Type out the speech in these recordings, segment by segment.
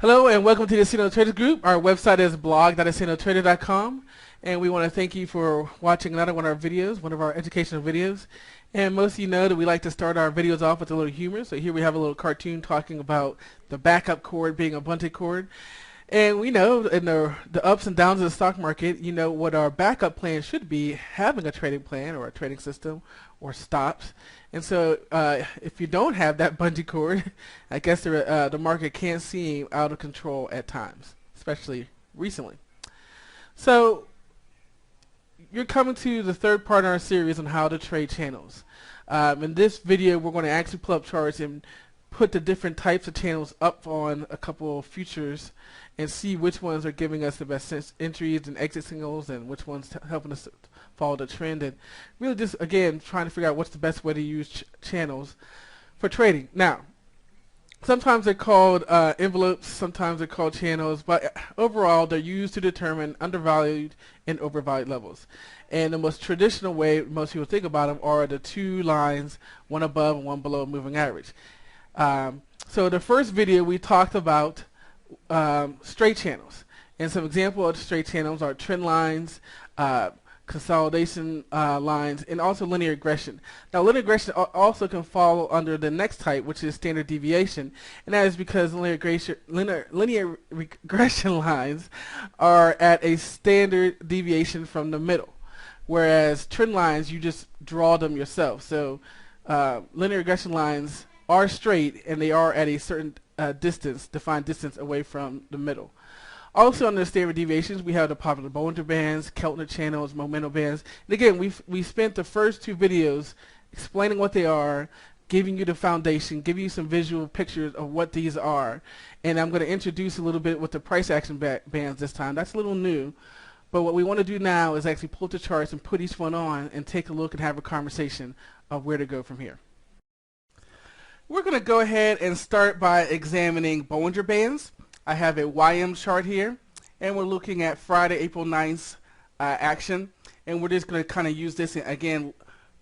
Hello and welcome to the Casino Traders Group. Our website is blog.casinotrader.com, and we want to thank you for watching another one of our videos, one of our educational videos. And most of you know that we like to start our videos off with a little humor. So here we have a little cartoon talking about the backup cord being a bunted cord. And we know in the ups and downs of the stock market, you know what our backup plan should be, having a trading plan or a trading system or stops. And so if you don't have that bungee cord, I guess the market can seem out of control at times, especially recently. So you're coming to the third part of our series on how to trade channels. In this video, we're going to actually pull up charts and put the different types of channels up on a couple of futures and see which ones are giving us the best entries and exit signals and which ones helping us follow the trend, and really just again trying to figure out what's the best way to use channels for trading. Now, sometimes they're called envelopes, sometimes they're called channels, but overall they're used to determine undervalued and overvalued levels. And the most traditional way most people think about them are the two lines, one above and one below moving average. So the first video we talked about straight channels, and some examples of straight channels are trend lines, consolidation lines, and also linear regression. Now linear regression also can fall under the next type, which is standard deviation, and that is because linear regression lines are at a standard deviation from the middle, whereas trend lines you just draw them yourself. So linear regression lines are straight and they are at a certain defined distance away from the middle. Also under standard deviations, we have the popular Bollinger Bands, Keltner channels, momentum bands. And again, we spent the first two videos explaining what they are, giving you the foundation, giving you some visual pictures of what these are. And I'm going to introduce a little bit with the price action bands this time. That's a little new. But what we want to do now is actually pull up the charts and put each one on and take a look and have a conversation of where to go from here. We're going to go ahead and start by examining Bollinger Bands. I have a YM chart here, and we're looking at Friday, April 9th action, and we're just going to kind of use this and again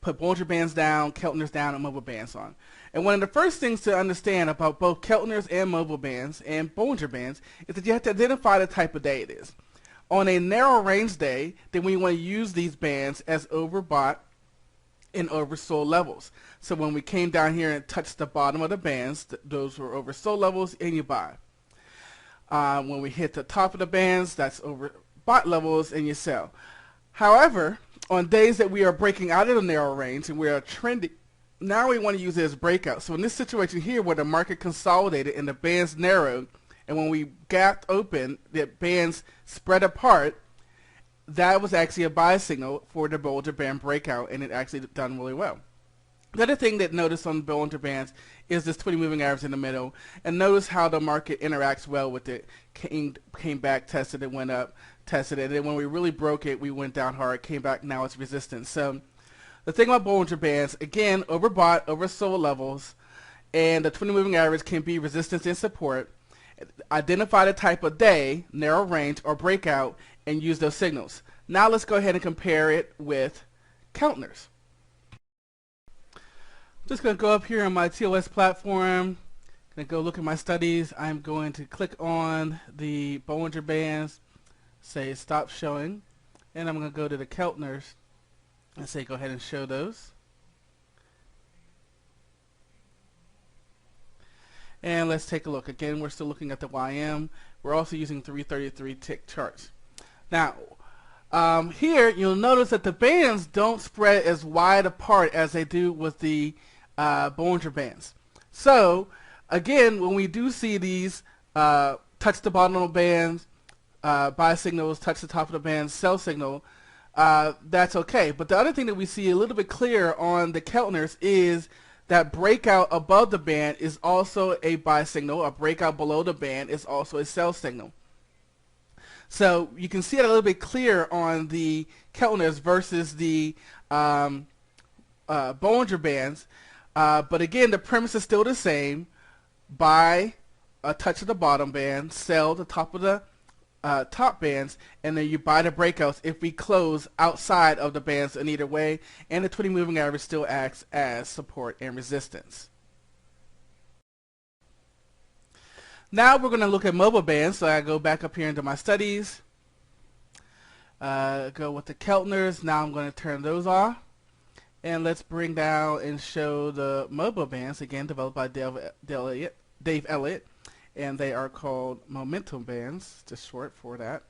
put Bollinger Bands down, Keltners down, and mobile bands on. And one of the first things to understand about both Keltners and mobile bands and Bollinger Bands is that you have to identify the type of day it is. On a narrow range day, then we want to use these bands as overbought and oversold levels. So when we came down here and touched the bottom of the bands, those were oversold levels and you buy. When we hit the top of the bands, that's overbought levels and you sell. However, on days that we are breaking out of the narrow range and we are trending, now we want to use it as breakout. So in this situation here where the market consolidated and the bands narrowed, and when we gapped open, the bands spread apart, that was actually a buy signal for the Bollinger Band breakout, and it actually done really well. The other thing that notice on Bollinger Bands is this 20 moving average in the middle, and notice how the market interacts well with it. Came back, tested it, went up, tested it, and then when we really broke it, we went down hard, came back, now it's resistance. So the thing about Bollinger Bands, again, overbought, oversold levels, and the 20 moving average can be resistance and support. Identify the type of day, narrow range, or breakout, and use those signals. Now let's go ahead and compare it with Keltners. I'm just going to go up here on my TOS platform, going to go look at my studies. I'm going to click on the Bollinger Bands, say stop showing, and I'm going to go to the Keltners and say go ahead and show those. And let's take a look. Again, we're still looking at the YM. We're also using 333 tick charts. Now, here you'll notice that the bands don't spread as wide apart as they do with the Bollinger Bands. So, again, when we do see these touch the bottom of the bands, buy signals, touch the top of the band, sell signal, that's okay. But the other thing that we see a little bit clearer on the Keltners is that breakout above the band is also a buy signal. A breakout below the band is also a sell signal. So you can see it a little bit clearer on the Keltners versus the Bollinger Bands. But again, the premise is still the same. Buy a touch of the bottom band, sell the top of the top bands, and then you buy the breakouts if we close outside of the bands in either way, and the 20 moving average still acts as support and resistance. Now we're going to look at mobile bands. So I go back up here into my studies, go with the Keltners. Now I'm going to turn those off. And let's bring down and show the mobile bands, again developed by Dave Elliott, and they are called momentum bands, just short for that.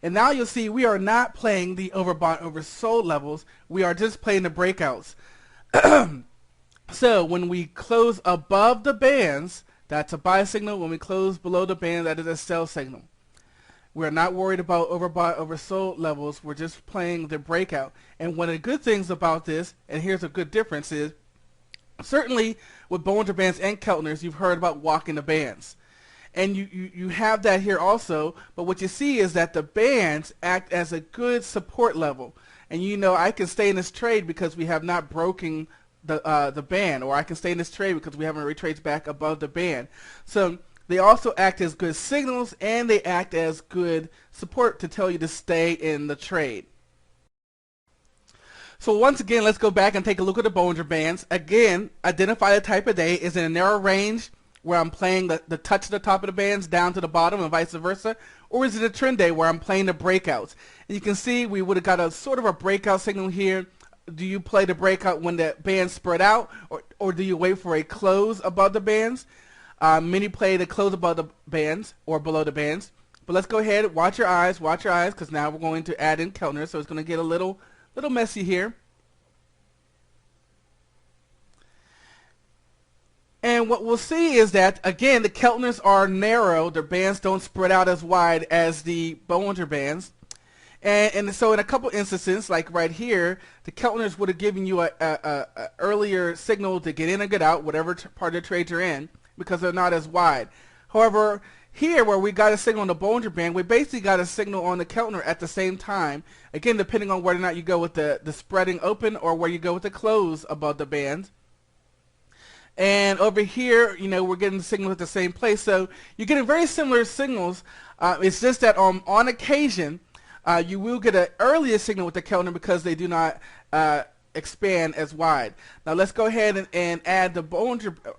And now you'll see we are not playing the overbought, oversold levels. We are just playing the breakouts. So when we close above the bands, that's a buy signal. When we close below the band, that is a sell signal. We're not worried about overbought, oversold levels. We're just playing the breakout. And one of the good things about this, and here's a good difference, is certainly with Bollinger Bands and Keltners, you've heard about walking the bands. And you have that here also, but what you see is that the bands act as a good support level. And you know, I can stay in this trade because we have not broken the band, or I can stay in this trade because we haven't retraced back above the band. So they also act as good signals, and they act as good support to tell you to stay in the trade. So once again, let's go back and take a look at the Bollinger Bands. Again, identify the type of day. Is it a narrow range where I'm playing the touch of the top of the bands down to the bottom and vice versa? Or is it a trend day where I'm playing the breakouts? And you can see we would have got a sort of a breakout signal here. Do you play the breakout when the bands spread out, or do you wait for a close above the bands? Many play the close above the bands or below the bands. But let's go ahead, watch your eyes, because now we're going to add in Keltner, so it's going to get a little messy here. And what we'll see is that, again, the Keltners are narrow. Their bands don't spread out as wide as the Bollinger Bands. And so in a couple instances, like right here, the Keltners would have given you a earlier signal to get in and get out, whatever part of the trade you're in, because they're not as wide. However, here where we got a signal on the Bollinger Band, we basically got a signal on the Keltner at the same time. Again, depending on whether or not you go with the spreading open or where you go with the close above the band. And over here, you know, we're getting the signal at the same place. So you're getting very similar signals. It's just that on occasion, you will get an earlier signal with the Keltner because they do not expand as wide. Now let's go ahead and add the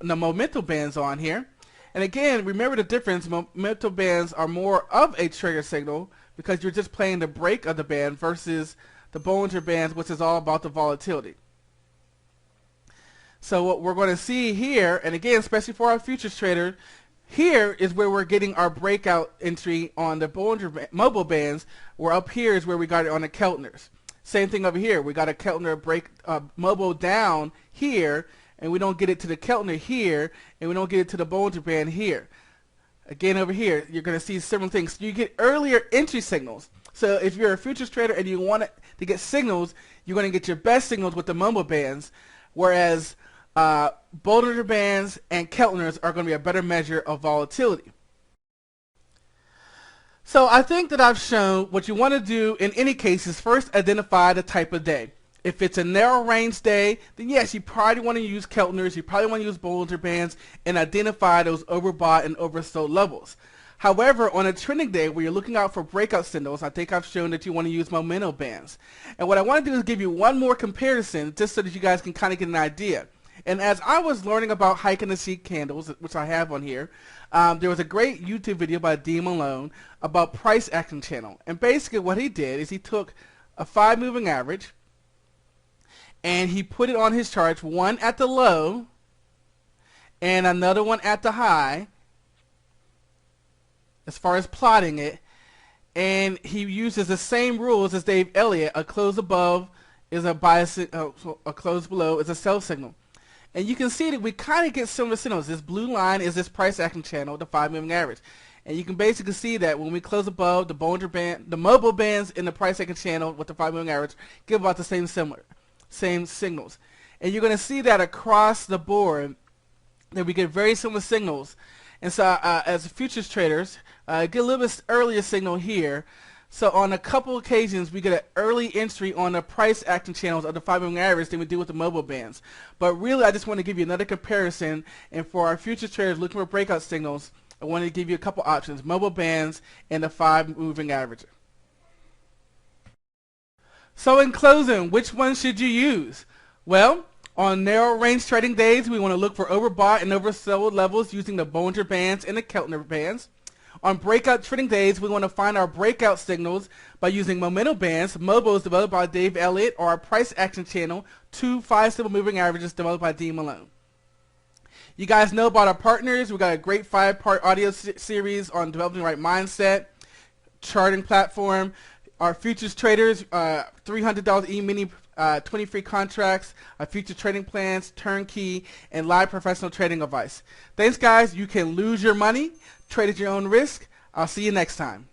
momentum bands on here. And again, remember the difference. Momentum bands are more of a trigger signal because you're just playing the break of the band versus the Bollinger Bands, which is all about the volatility. So what we're going to see here, and again, especially for our futures trader, here is where we're getting our breakout entry on the Bollinger mobile bands, where up here is where we got it on the Keltners. Same thing over here. We got a Keltner break mobile down here, and we don't get it to the Keltner here, and we don't get it to the Bollinger Band here. Again, over here, you're going to see similar things. You get earlier entry signals. So if you're a futures trader and you want to get signals, you're going to get your best signals with the mobile bands, whereas Bollinger Bands and Keltners are going to be a better measure of volatility. So I think that I've shown what you want to do in any case is first identify the type of day. If it's a narrow range day, then yes, you probably want to use Keltners, you probably want to use Bollinger Bands and identify those overbought and oversold levels. However, on a trending day where you're looking out for breakout signals, I think I've shown that you want to use momentum bands. And what I want to do is give you one more comparison just so that you guys can kind of get an idea. And as I was learning about hike and seek candles, which I have on here, there was a great YouTube video by Dean Malone about price action channel. And basically what he did is he took a 5 moving average and he put it on his charts, one at the low and another one at the high, as far as plotting it. And he uses the same rules as Dave Elliott. A close above is a buy, a close below is a sell signal. And you can see that we kind of get similar signals. This blue line is this price action channel, the 5 moving average. And you can basically see that when we close above the Bollinger Band, the mobile bands in the price action channel with the 5 moving average give about the same signals. And you're going to see that across the board that we get very similar signals. And so as futures traders, get a little bit earlier signal here. So on a couple occasions, we get an early entry on the price action channels of the 5 moving average than we do with the mobile bands. But really, I just want to give you another comparison. And for our futures traders looking for breakout signals, I want to give you a couple options: mobile bands and the 5 moving average. So in closing, which one should you use? Well, On narrow range trading days, we want to look for overbought and oversold levels using the Bollinger Bands and the Keltner Bands. On breakout trading days, we want to find our breakout signals by using momentum bands, MOBOs developed by Dave Elliott, or our price action channel, 2 5-symbol moving averages developed by Dean Malone. You guys know about our partners. We got a great 5-part audio series on developing the right mindset, charting platform, our futures traders, $300 e-mini 20 free contracts, future trading plans, turnkey, and live professional trading advice. Thanks, guys. You can lose your money, trade at your own risk. I'll see you next time.